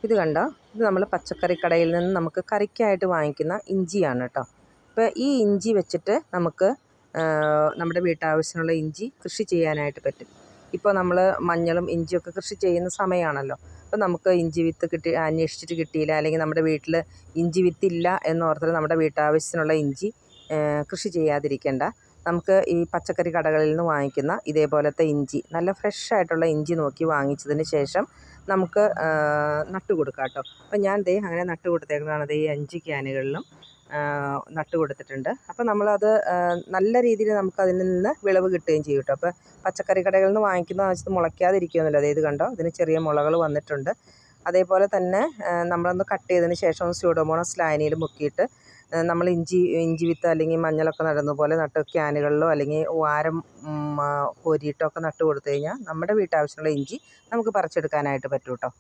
ഇത് കണ്ടോ, ഇത് നമ്മൾ പച്ചക്കറി കടയിൽ നിന്ന് നമുക്ക് കറിക്കായിട്ട് വാങ്ങിക്കുന്ന ഇഞ്ചിയാണ് കേട്ടോ. ഇപ്പോൾ ഈ ഇഞ്ചി വെച്ചിട്ട് നമുക്ക് നമ്മുടെ വീട്ടാവശ്യത്തിനുള്ള ഇഞ്ചി കൃഷി ചെയ്യാനായിട്ട് പറ്റും. ഇപ്പോൾ നമ്മൾ മഞ്ഞളും ഇഞ്ചിയൊക്കെ കൃഷി ചെയ്യുന്ന സമയമാണല്ലോ. അപ്പോൾ നമുക്ക് ഇഞ്ചി വിത്ത് അന്വേഷിച്ചിട്ട് കിട്ടിയില്ല, അല്ലെങ്കിൽ നമ്മുടെ വീട്ടിൽ ഇഞ്ചി വിത്തില്ല എന്നോർത്തിട്ട് നമ്മുടെ വീട്ടാവശ്യത്തിനുള്ള ഇഞ്ചി കൃഷി ചെയ്യാതിരിക്കേണ്ട. നമുക്ക് ഈ പച്ചക്കറി കടകളിൽ നിന്ന് വാങ്ങിക്കുന്ന ഇതേപോലത്തെ ഇഞ്ചി, നല്ല ഫ്രഷ് ആയിട്ടുള്ള ഇഞ്ചി നോക്കി വാങ്ങിച്ചതിന് ശേഷം നമുക്ക് നട്ടു കൊടുക്കാം കേട്ടോ. അപ്പം ഞാൻ അങ്ങനെ നട്ടു കൊടുത്തേക്കുന്നതാണ് ഈ 5 ക്യാനുകളിലും നട്ടു കൊടുത്തിട്ടുണ്ട്. അപ്പോൾ നമ്മളത് നല്ല രീതിയിൽ നമുക്കതിൽ നിന്ന് വിളവ് കിട്ടുകയും ചെയ്യും കേട്ടോ. അപ്പോൾ പച്ചക്കറി കടകളിൽ നിന്ന് വാങ്ങിക്കുന്ന ആവശ്യത്തിന് മുളയ്ക്കാതിരിക്കുകയൊന്നുമില്ല. ഇത് കണ്ടോ, ഇതിന് ചെറിയ മുളകൾ വന്നിട്ടുണ്ട്. അതേപോലെ തന്നെ നമ്മളൊന്ന് കട്ട് ചെയ്തതിന് ശേഷം സ്യൂഡോമോണസ് ലായനിയിൽ മുക്കിയിട്ട് നമ്മൾ ഇഞ്ചി വിത്ത് അല്ലെങ്കിൽ മഞ്ഞളൊക്കെ നടുന്ന പോലെ നട്ട് ക്യാനുകളിലോ അല്ലെങ്കിൽ വാരം കോരിയിട്ടോ ഒക്കെ നട്ട് കൊടുത്തു കഴിഞ്ഞാൽ നമ്മുടെ വീട്ടാവശ്യമുള്ള ഇഞ്ചി നമുക്ക് പറിച്ചെടുക്കാനായിട്ട് പറ്റും കേട്ടോ.